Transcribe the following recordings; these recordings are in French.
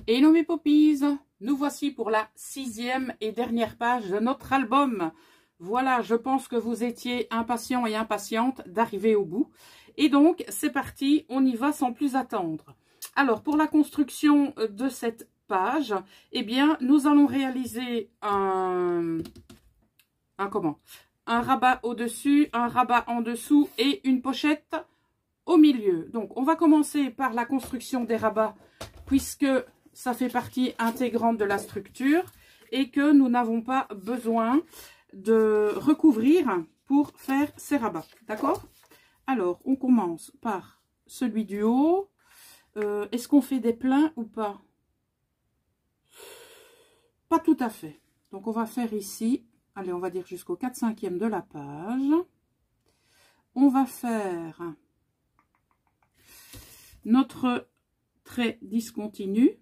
Hello mes poppies, nous voici pour la 6e et dernière page de notre album. Voilà, je pense que vous étiez impatients et impatientes d'arriver au bout. Et donc, c'est parti, on y va sans plus attendre. Alors, pour la construction de cette page, eh bien, nous allons réaliser un rabat au-dessus, un rabat en dessous et une pochette au milieu. Donc, on va commencer par la construction des rabats, puisque ça fait partie intégrante de la structure et que nous n'avons pas besoin de recouvrir pour faire ces rabats. D'accord? Alors, on commence par celui du haut. Est-ce qu'on fait des pleins ou pas? Pas tout à fait. Donc, on va faire ici, allez, on va dire jusqu'au 4/5e de la page. On va faire notre trait discontinu,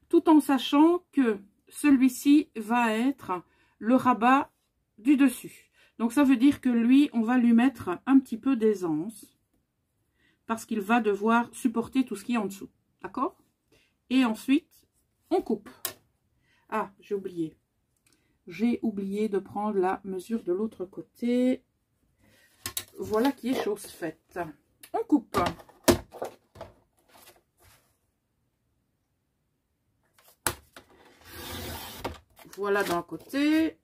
tout en sachant que celui-ci va être le rabat du dessus. Donc ça veut dire que lui, on va lui mettre un petit peu d'aisance, parce qu'il va devoir supporter tout ce qui est en dessous. D'accord? Et ensuite, on coupe. Ah, j'ai oublié. J'ai oublié de prendre la mesure de l'autre côté. Voilà qui est chose faite. On coupe. Voilà d'un côté.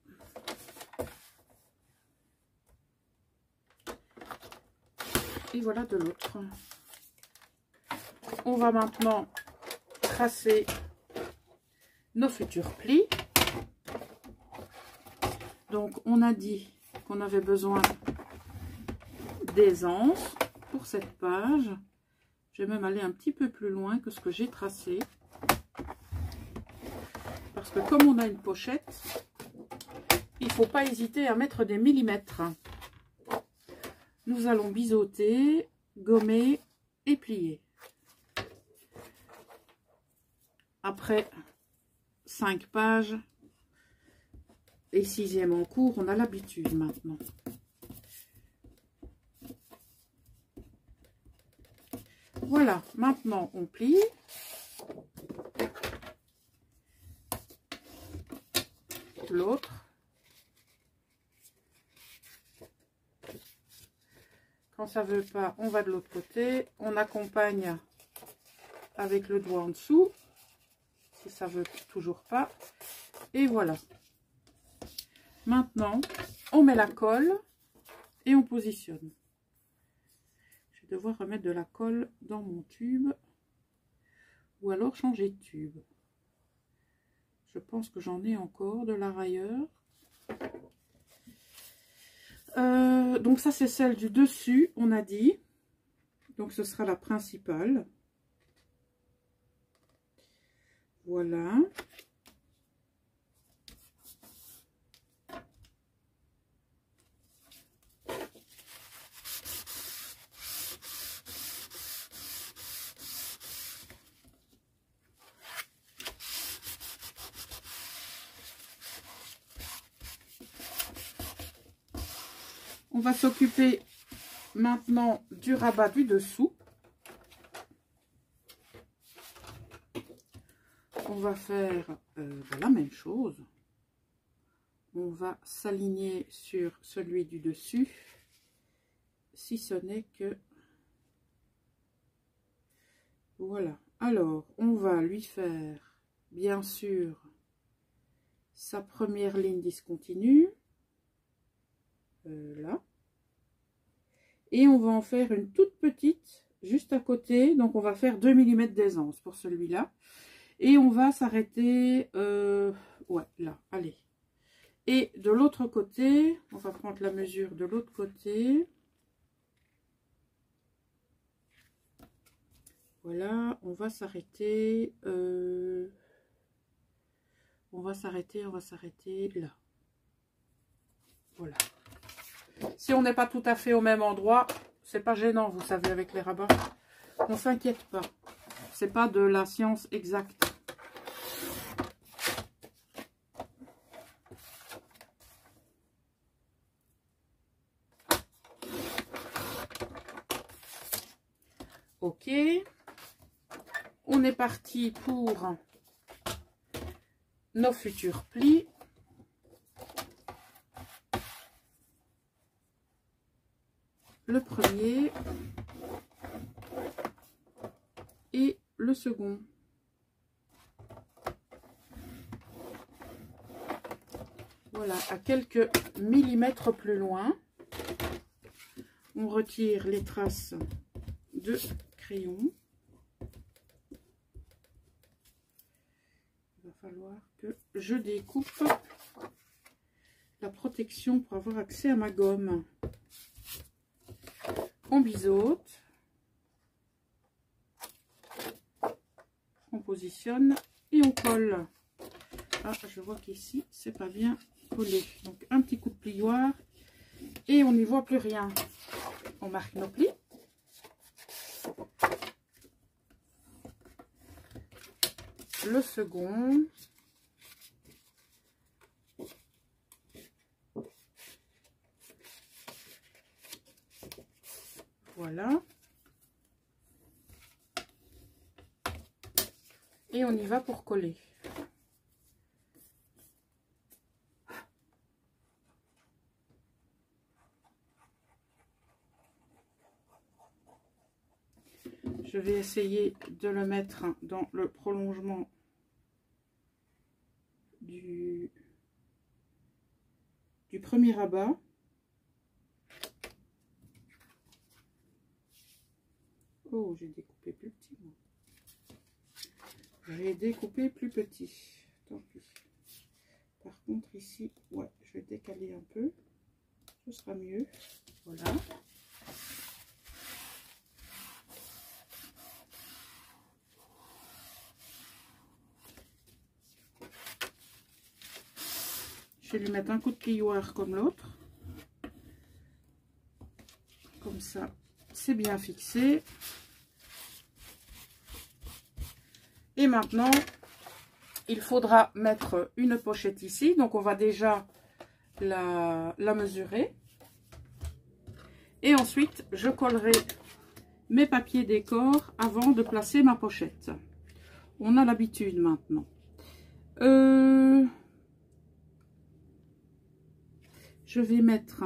Et voilà de l'autre. On va maintenant tracer nos futurs plis. Donc, on a dit qu'on avait besoin d'aisance pour cette page. Je vais même aller un petit peu plus loin que ce que j'ai tracé. Parce que comme on a une pochette, il ne faut pas hésiter à mettre des millimètres. Nous allons biseauter, gommer et plier. Après 5 pages et 6e en cours, on a l'habitude maintenant. Voilà, maintenant on plie. L'autre. Quand ça veut pas, on va de l'autre côté. On accompagne avec le doigt en dessous. Si ça veut toujours pas. Et voilà. Maintenant, on met la colle et on positionne. Je vais devoir remettre de la colle dans mon tube. Ou alors changer de tube. Je pense que j'en ai encore de la railleur. Donc ça c'est celle du dessus, on a dit. Donc ce sera la principale. Voilà. On va s'occuper maintenant du rabat du dessous. On va faire la même chose. On va s'aligner sur celui du dessus, si ce n'est que... Voilà. Alors, on va lui faire, bien sûr, sa première ligne discontinue. Là. Et on va en faire une toute petite juste à côté. Donc on va faire 2 mm d'aisance pour celui-là. Et on va s'arrêter ouais, là, allez. Et de l'autre côté, on va prendre la mesure de l'autre côté. Voilà, on va s'arrêter on va s'arrêter là. Voilà. Si on n'est pas tout à fait au même endroit, c'est pas gênant, vous savez, avec les rabats. On s'inquiète pas. C'est pas de la science exacte. Ok. on est parti pour nos futurs plis. Le premier et le second. Voilà, à quelques millimètres plus loin, on retire les traces de crayon. Il va falloir que je découpe la protection pour avoir accès à ma gomme. On biseaute, on positionne et on colle. Ah, je vois qu'ici c'est pas bien collé, donc un petit coup de plioir et on n'y voit plus rien. On marque nos plis. Le second. Voilà. Et on y va pour coller. Je vais essayer de le mettre dans le prolongement du premier rabat. Oh, j'ai découpé plus petit. J'ai découpé plus petit. Tant pis. Par contre, ici, ouais, je vais décaler un peu. Ce sera mieux. Voilà. Je vais lui mettre un coup de plioir comme l'autre. Comme ça, c'est bien fixé. Et maintenant, il faudra mettre une pochette ici. Donc, on va déjà la mesurer. Et ensuite, je collerai mes papiers décor avant de placer ma pochette. On a l'habitude maintenant. Je vais mettre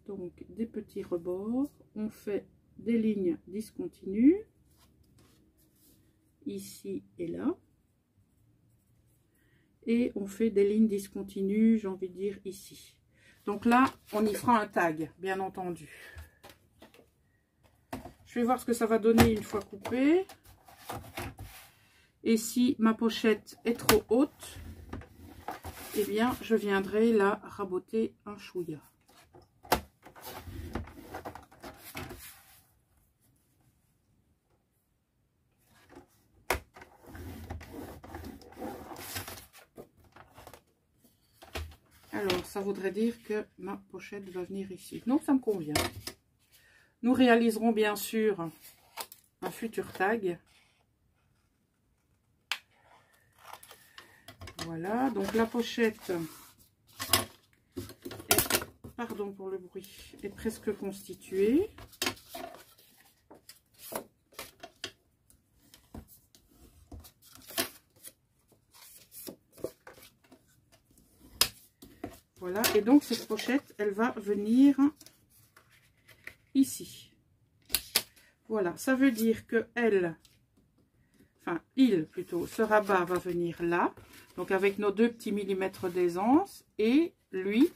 donc des petits rebords. On fait des lignes discontinues. Ici et là. Et on fait des lignes discontinues, j'ai envie de dire ici. Donc là, on y fera un tag, bien entendu. Je vais voir ce que ça va donner une fois coupé. Et si ma pochette est trop haute, eh bien, je viendrai la raboter un chouïa. Alors, ça voudrait dire que ma pochette va venir ici. Donc, ça me convient. Nous réaliserons bien sûr un futur tag. Voilà, donc la pochette est, pardon pour le bruit, est presque constituée. Voilà, et donc cette pochette, elle va venir ici. Voilà, ça veut dire que il plutôt, ce rabat va venir là. Donc avec nos 2 petits millimètres d'aisance. Et lui,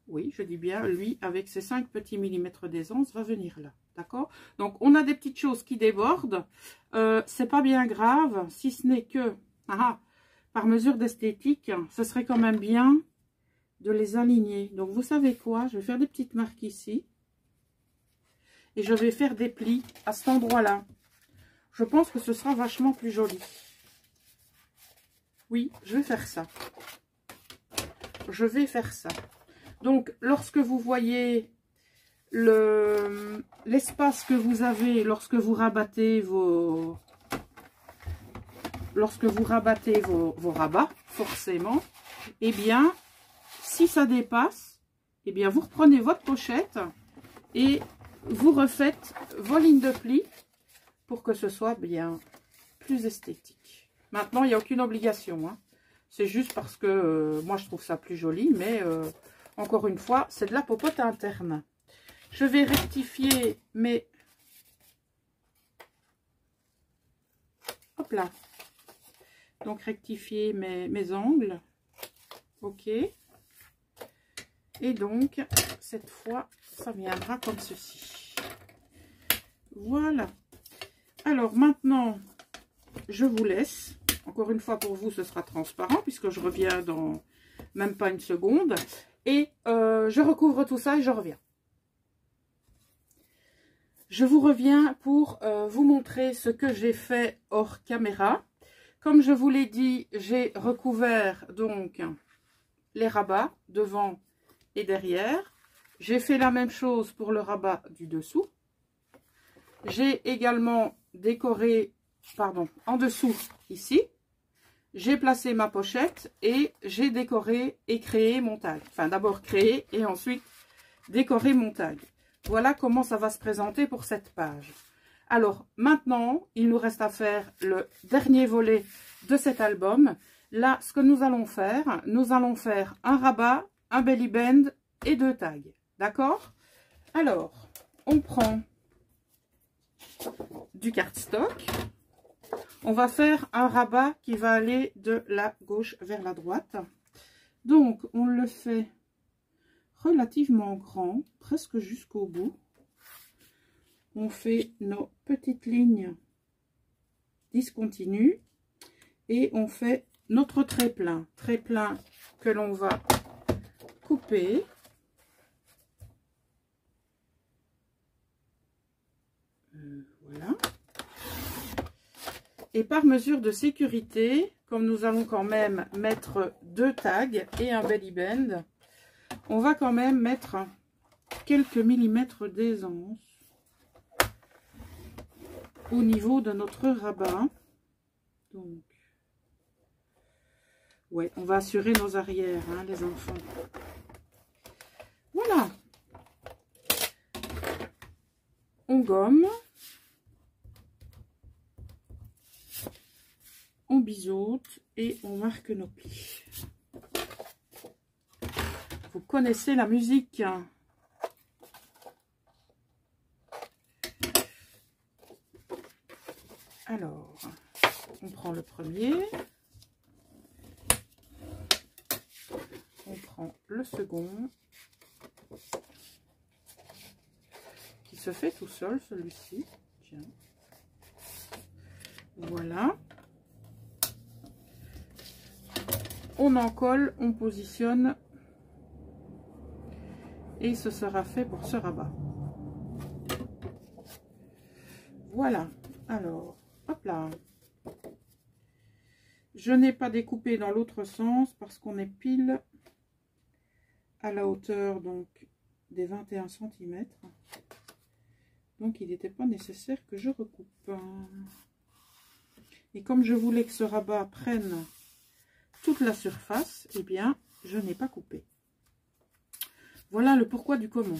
oui, je dis bien, lui avec ses 5 petits millimètres d'aisance va venir là. D'accord? Donc on a des petites choses qui débordent. C'est pas bien grave, si ce n'est que, par mesure d'esthétique, ce serait quand même bien de les aligner. Donc vous savez quoi, je vais faire des petites marques ici et je vais faire des plis à cet endroit là. Je pense que ce sera vachement plus joli. Oui, je vais faire ça. Je vais faire ça. Donc lorsque vous voyez l'espace que vous avez lorsque vous rabattez vos rabats, forcément, eh bien si ça dépasse, eh bien vous reprenez votre pochette et vous refaites vos lignes de plis pour que ce soit bien plus esthétique. Maintenant, il n'y a aucune obligation, hein. C'est juste parce que moi, je trouve ça plus joli, mais encore une fois, c'est de la popote interne. Je vais rectifier mes... Hop là. Donc, rectifier mes angles. OK. Et donc, cette fois, ça viendra comme ceci. Voilà. Alors, maintenant, je vous laisse. Encore une fois, pour vous, ce sera transparent, puisque je reviens dans même pas une seconde. Et je recouvre tout ça et je reviens. Je vous reviens pour vous montrer ce que j'ai fait hors caméra. Comme je vous l'ai dit, j'ai recouvert donc les rabats devant et derrière. J'ai fait la même chose pour le rabat du dessous. J'ai également décoré, pardon, en dessous ici. J'ai placé ma pochette et j'ai décoré et créé mon tag. Enfin, d'abord créé et ensuite décoré mon tag. Voilà comment ça va se présenter pour cette page. Alors, maintenant, il nous reste à faire le dernier volet de cet album. Là, ce que nous allons faire un rabat, un belly band et 2 tags. D'accord? Alors, on prend du cardstock. On va faire un rabat qui va aller de la gauche vers la droite. Donc, on le fait relativement grand, presque jusqu'au bout. On fait nos petites lignes discontinues et on fait notre trait-plein que l'on va couper. Voilà. Et par mesure de sécurité, comme nous allons quand même mettre 2 tags et un belly band, on va quand même mettre quelques millimètres d'aisance au niveau de notre rabat. Donc, ouais, on va assurer nos arrières, hein, les enfants. Voilà. On gomme. On biseaute et on marque nos plis. Vous connaissez la musique. Alors, on prend le premier. On prend le second. Qui se fait tout seul, celui-ci. Tiens. Voilà. On en colle, on positionne. Et ce sera fait pour ce rabat. Voilà. Alors, hop là. Je n'ai pas découpé dans l'autre sens parce qu'on est pile à la hauteur donc des 21 cm. Donc, il n'était pas nécessaire que je recoupe. Et comme je voulais que ce rabat prenne toute la surface, eh bien, je n'ai pas coupé. Voilà le pourquoi du comment.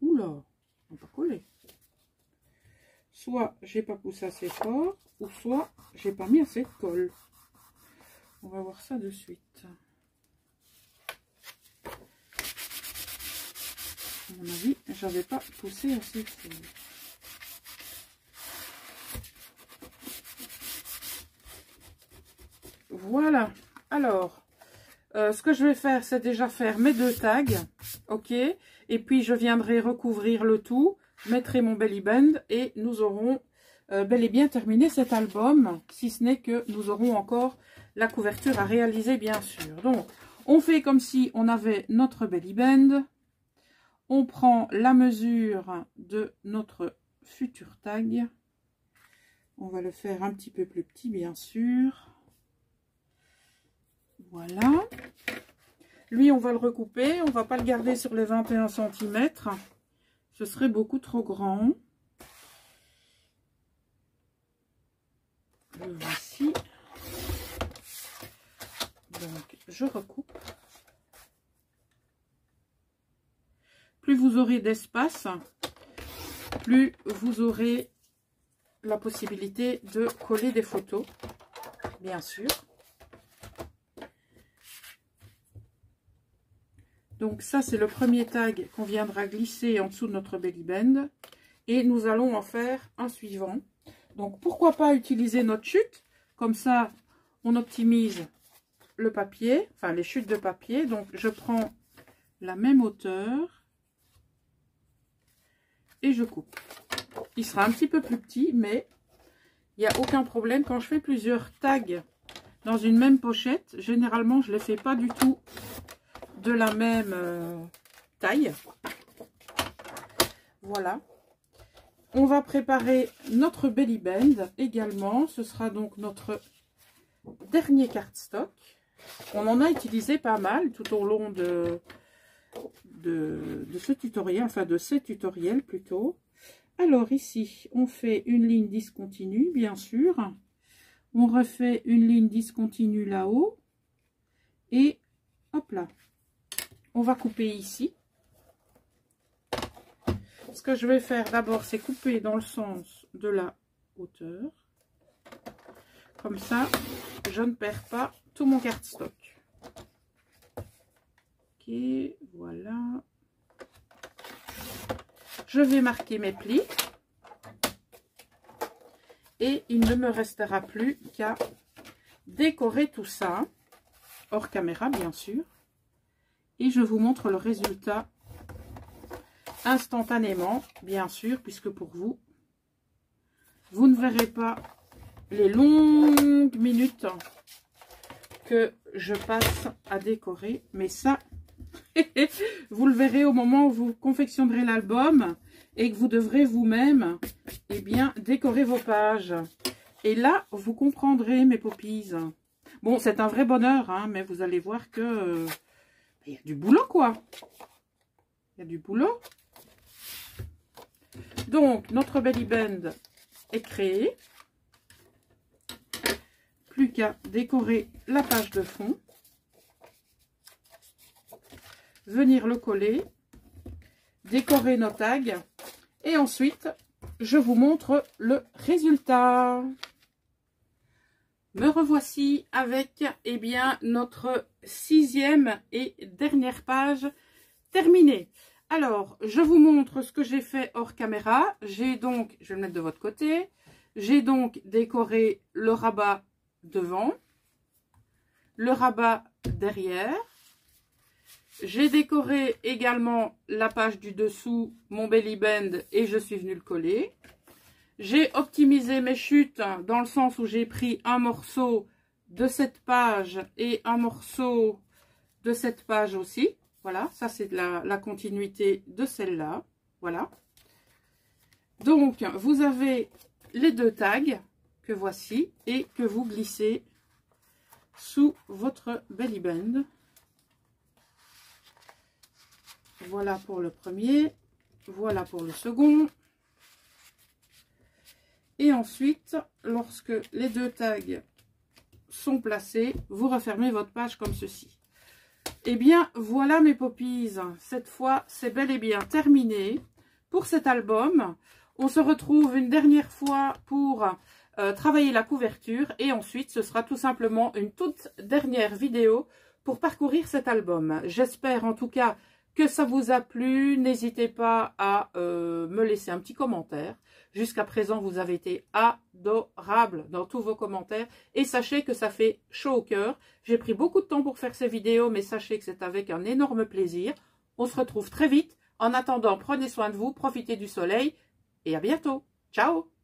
Oula, on va pas coller. Soit j'ai pas poussé assez fort, ou soit j'ai pas mis assez de colle. On va voir ça de suite. À mon avis, j'avais pas poussé assez fort. Voilà. Alors, ce que je vais faire, c'est déjà faire mes 2 tags. Ok. Et puis, je viendrai recouvrir le tout. Je mettrai mon belly band et nous aurons bel et bien terminé cet album. Si ce n'est que nous aurons encore la couverture à réaliser, bien sûr. Donc, on fait comme si on avait notre belly band. On prend la mesure de notre futur tag. On va le faire un petit peu plus petit, bien sûr. Voilà. Lui, on va le recouper. On va pas le garder sur les 21 cm. Ce serait beaucoup trop grand. Le voici. Donc, je recoupe. Plus vous aurez d'espace, plus vous aurez la possibilité de coller des photos, bien sûr. Donc ça, c'est le premier tag qu'on viendra glisser en dessous de notre belly band. Et nous allons en faire un suivant. Donc pourquoi pas utiliser notre chute. Comme ça, on optimise le papier, enfin les chutes de papier. Donc je prends la même hauteur et je coupe. Il sera un petit peu plus petit, mais il n'y a aucun problème. Quand je fais plusieurs tags dans une même pochette, généralement je ne les fais pas du tout de la même taille. Voilà. On va préparer notre belly band également. Ce sera donc notre dernier cardstock. On en a utilisé pas mal tout au long de ce tutoriel, enfin de ces tutoriels plutôt. Alors ici, on fait une ligne discontinue, bien sûr. On refait une ligne discontinue là-haut. Et hop là. On va couper ici. Ce que je vais faire d'abord, c'est couper dans le sens de la hauteur. Comme ça, je ne perds pas tout mon cardstock. Ok, voilà. Je vais marquer mes plis. Et il ne me restera plus qu'à décorer tout ça. Hors caméra, bien sûr. Et je vous montre le résultat instantanément, bien sûr, puisque pour vous, vous ne verrez pas les longues minutes que je passe à décorer. Mais ça, vous le verrez au moment où vous confectionnerez l'album et que vous devrez vous-même, eh bien, décorer vos pages. Et là, vous comprendrez, mes poppies. Bon, c'est un vrai bonheur, hein, mais vous allez voir que il y a du boulot, quoi. Il y a du boulot. Donc, notre belly band est créé. Plus qu'à décorer la page de fond. Venir le coller. Décorer nos tags. Et ensuite, je vous montre le résultat. Me revoici avec, eh bien, notre 6e et dernière page terminée. Alors, je vous montre ce que j'ai fait hors caméra. J'ai donc, je vais le mettre de votre côté, j'ai donc décoré le rabat devant, le rabat derrière. J'ai décoré également la page du dessous, mon belly band, et je suis venue le coller. J'ai optimisé mes chutes dans le sens où j'ai pris un morceau de cette page et un morceau de cette page aussi. Voilà, ça c'est la continuité de celle-là. Voilà. Donc, vous avez les deux tags que voici et que vous glissez sous votre belly band. Voilà pour le premier, voilà pour le second. Et ensuite, lorsque les deux tags sont placés, vous refermez votre page comme ceci. Eh bien, voilà mes poppies. Cette fois, c'est bel et bien terminé pour cet album. On se retrouve une dernière fois pour travailler la couverture. Et ensuite, ce sera tout simplement une toute dernière vidéo pour parcourir cet album. J'espère en tout cas que ça vous a plu. N'hésitez pas à me laisser un petit commentaire. Jusqu'à présent, vous avez été adorables dans tous vos commentaires. Et sachez que ça fait chaud au cœur. J'ai pris beaucoup de temps pour faire ces vidéos, mais sachez que c'est avec un énorme plaisir. On se retrouve très vite. En attendant, prenez soin de vous, profitez du soleil et à bientôt. Ciao!